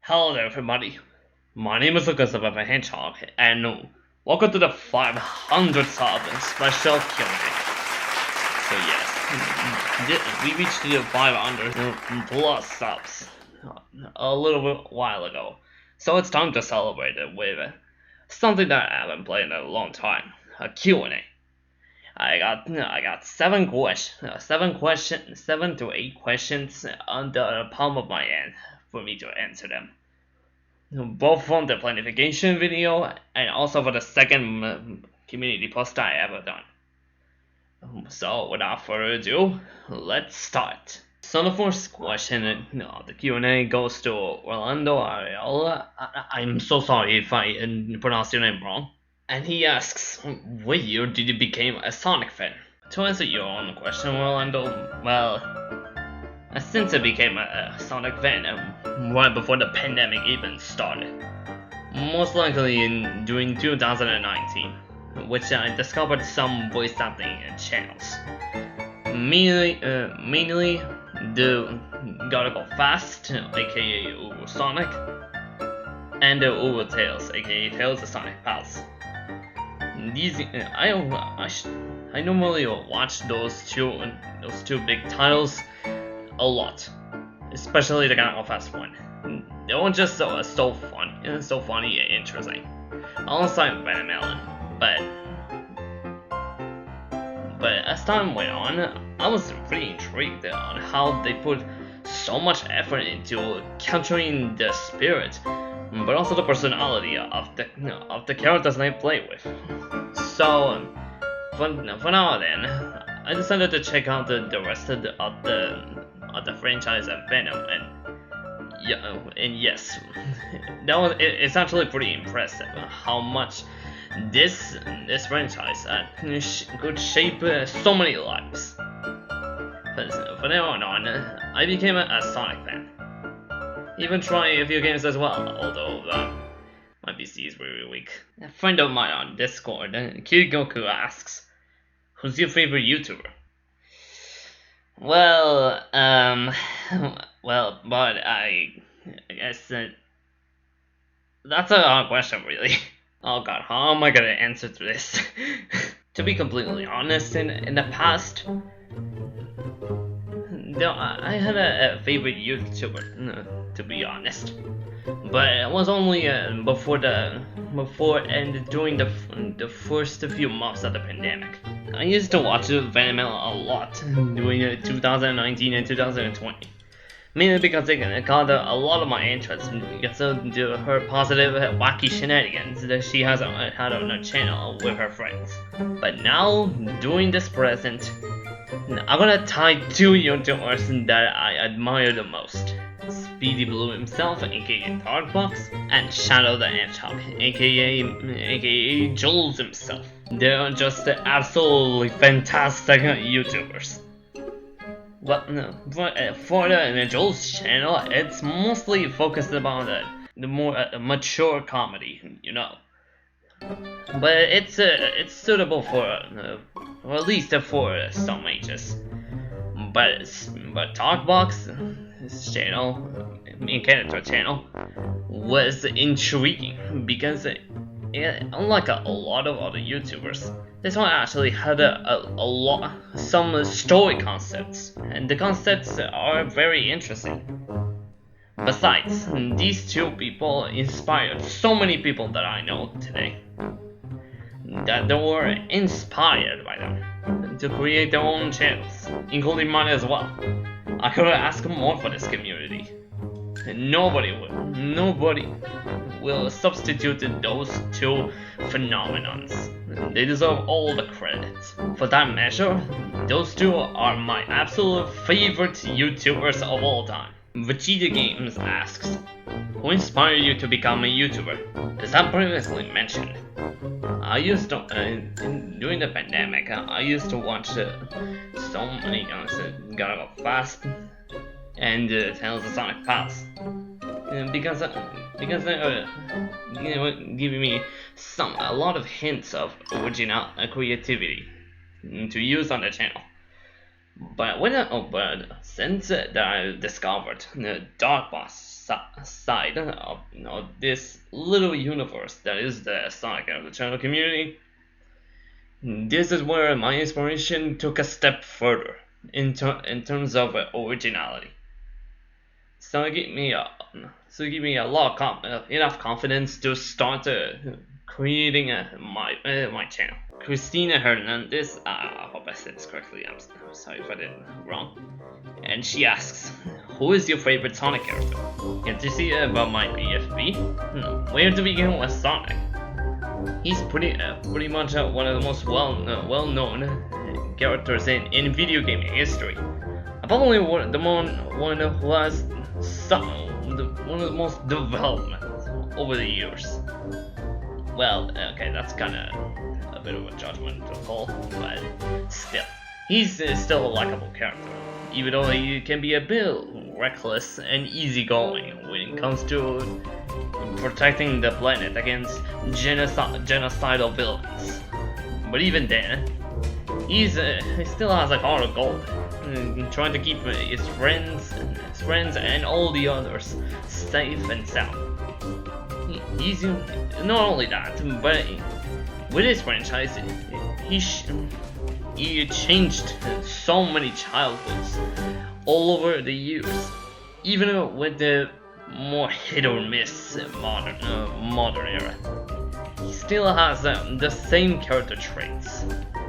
Hello there, everybody. My name is Lucas of a Hedgehog, and welcome to the 500 sub special Q&A. So yes, we reached the 500 plus subs a little bit while ago. So it's time to celebrate it with something that I haven't played in a long time, a Q&A. I got 7 to 8 questions on the palm of my hand for me to answer them. Both from the planification video and also for the second community post I ever done. So without further ado, let's start. So the first question of the Q&A goes to Orlando Ariola. I'm so sorry if I pronounced your name wrong. And he asks, what year did you become a Sonic fan? To answer your own question, Orlando, well, since I became a Sonic fan right before the pandemic even started, most likely during 2019, which I discovered some voice acting channels, mainly the Gotta Go Fast, aka Uber Sonic, and the Uber Tails, aka Tails of Sonic Pals. These I normally watch those two big titles a lot, especially the Gotta Go Fast one. They were just so funny and interesting, alongside Venom Allen. But as time went on, I was really intrigued on how they put so much effort into capturing the spirit, but also the personality of the characters they play with. So for now then, I decided to check out the rest of the franchise of Venom, and yes, it's actually pretty impressive how much this franchise could shape so many lives. From now on, I became a Sonic fan. Even try a few games as well, although my PC is really weak. A friend of mine on Discord, Kid Goku, asks, who's your favorite YouTuber? Well, but I guess that's a hard question, really. Oh god, how am I gonna answer to this? To be completely honest, in the past, I had a favorite YouTuber, to be honest. But it was only during the first few months of the pandemic. I used to watch Venom a lot during 2019 and 2020, mainly because it caught a lot of my interest because of her positive wacky shenanigans that she had on her channel with her friends. But now, during this present, I'm gonna tie 2 YouTubers that I admire the most. Speedy Blue himself, aka Darkbox, and Shadow the Hedgehog, aka Jules himself. They're just absolutely fantastic YouTubers. Well, for the Jules channel, it's mostly focused about the more mature comedy, you know. But it's suitable for at least for some ages. But Talkbox, his channel, main character channel, was intriguing because unlike a lot of other YouTubers, this one actually had some story concepts, and the concepts are very interesting. Besides, these 2 people inspired so many people that I know today, that they were inspired by them to create their own channels, including mine as well. I couldn't ask more for this community. Nobody will substitute those 2 phenomenons. They deserve all the credit. For that measure, those 2 are my absolute favorite YouTubers of all time. Vegeta Games asks, who inspired you to become a YouTuber? As I previously mentioned, I used to, during the pandemic, I used to watch so many guys that Gotta Go Fast and Tales of Sonic Pals. Because they giving me a lot of hints of original creativity to use on the channel. But since that I discovered the dark side of this little universe that is the Sonic and the channel community, this is where my inspiration took a step further in terms of originality. So it gave me a lot of enough confidence to start creating my channel. Christina Hernandez, I hope I said this correctly, I'm sorry if I did wrong. And she asks, who is your favorite Sonic character? Get to see about my BFB? Where to begin with Sonic? He's pretty much one of the most well-known characters in video game history. Probably one who has one of the most development over the years. Well, okay, that's kind of a bit of a judgmental call, but still, he's still a likable character, even though he can be a bit reckless and easygoing when it comes to protecting the planet against genocidal villains. But even then, he still has a heart of gold, trying to keep his friends and all the others safe and sound. He's not only that, but with his franchise, he changed so many childhoods all over the years, even with the more hit or miss modern era. He still has the same character traits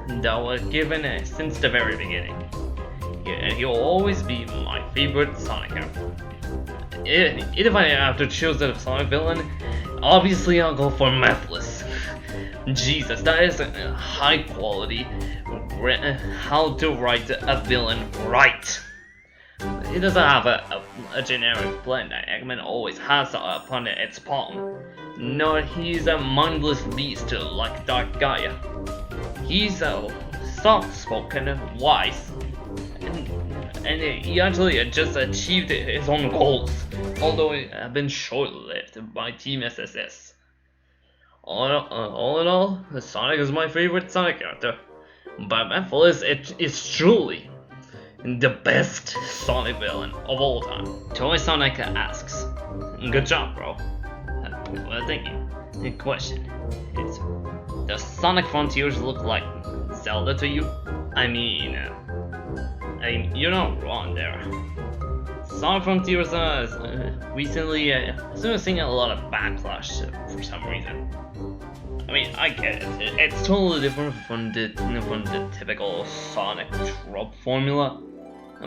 that were given since the very beginning, and he'll always be my favorite Sonic character. If I have to choose a Sonic villain, obviously I'll go for Methless. Jesus, that is a high quality how to write a villain right. It doesn't have a generic plan that Eggman always has upon its palm. No, he's a mindless beast like Dark Gaia. He's soft-spoken, wise, and he actually just achieved his own goals, although it have been short-lived by Team SSS. All in all, Sonic is my favorite Sonic character, but Methless is truly the best Sonic villain of all time. Toy Sonic asks, good job, bro. Well, thank you. The question is, does Sonic Frontiers look like Zelda to you? I mean, you're not wrong there. Sonic Frontiers recently seeing a lot of backlash for some reason. I mean, I get it. It's totally different from the typical Sonic trope formula,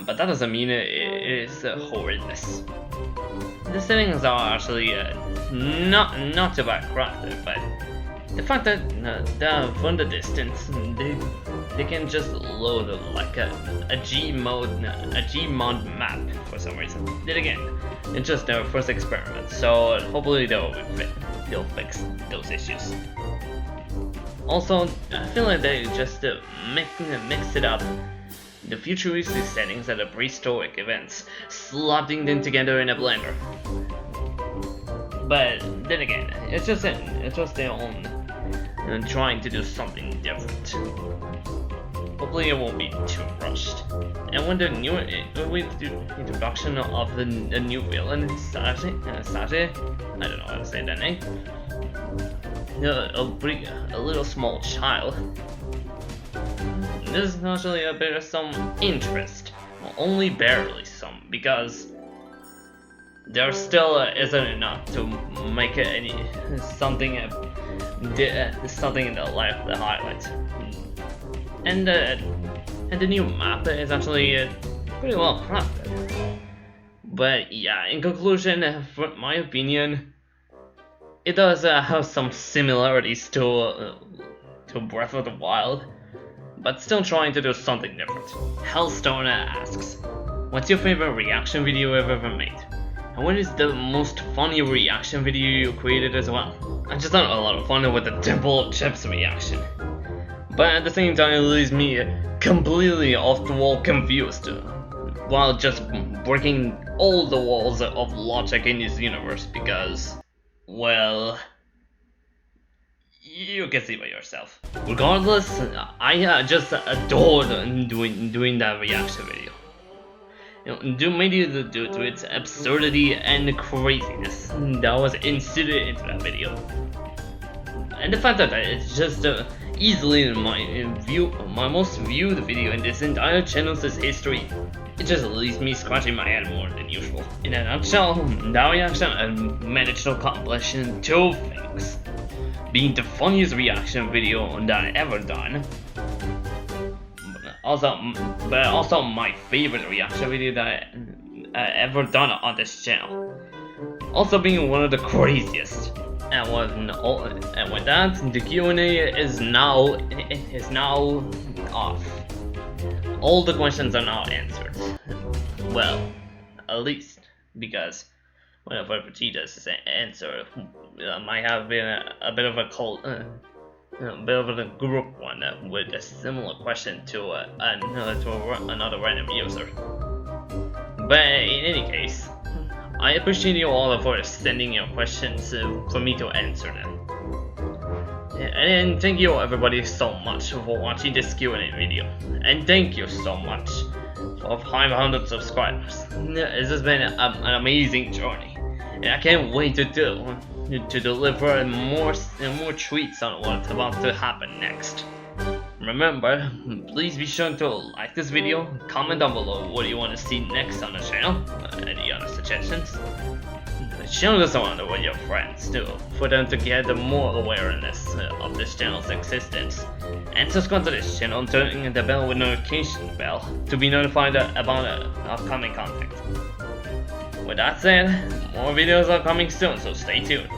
but that doesn't mean it is horrendous. The settings are actually not too bad crafted, but the fact that from the distance they can just load like a Gmod map for some reason. Then again, it's just their first experiment, so hopefully they'll fix those issues. Also, I feel like they just mixed it up. The futuristic settings and the prehistoric events, slapping them together in a blender. But then again, it's just their own trying to do something different. Hopefully it won't be too rushed. And when the introduction of the new villain, Sage, I don't know how to say that name, a little small child, this is actually a bit of some interest, well, only barely some, because there still isn't enough to make it something in the highlights. And the new map is actually pretty well crafted. But yeah, in conclusion, for my opinion, it does have some similarities to Breath of the Wild, but still trying to do something different. Hellstone asks, what's your favorite reaction video you've ever made? And what is the most funny reaction video you created as well? I just had a lot of fun with the Temple of Chips reaction, but at the same time it leaves me completely off the wall confused, while just breaking all the walls of logic in this universe because, well, you can see by yourself. Regardless, I just adored doing that reaction video. Mainly due to its absurdity and craziness that was inserted into that video, and the fact that it's just easily my most viewed video in this entire channel's history. It just leaves me scratching my head more than usual. In a nutshell, that reaction managed to accomplish 2 things: being the funniest reaction video that I ever done, but also my favorite reaction video that I ever done on this channel. Also being one of the craziest. And with that, the Q&A is now off. All the questions are now answered. Well, at least because whenever Vegeta's answer might have been a bit of a cold. A bit of a group one with a similar question to another random user. But in any case, I appreciate you all for sending your questions for me to answer them. And thank you everybody so much for watching this Q&A video. And thank you so much for 500 subscribers. This has been an amazing journey, and I can't wait to deliver more treats on what's about to happen next. Remember, please be sure to like this video, comment down below what you want to see next on the channel, any other suggestions. Share this around with your friends too, for them to get more awareness of this channel's existence. And subscribe to this channel, turning the bell with notification bell to be notified about upcoming content. With that said, more videos are coming soon, so stay tuned.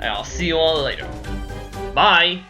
And I'll see you all later. Bye!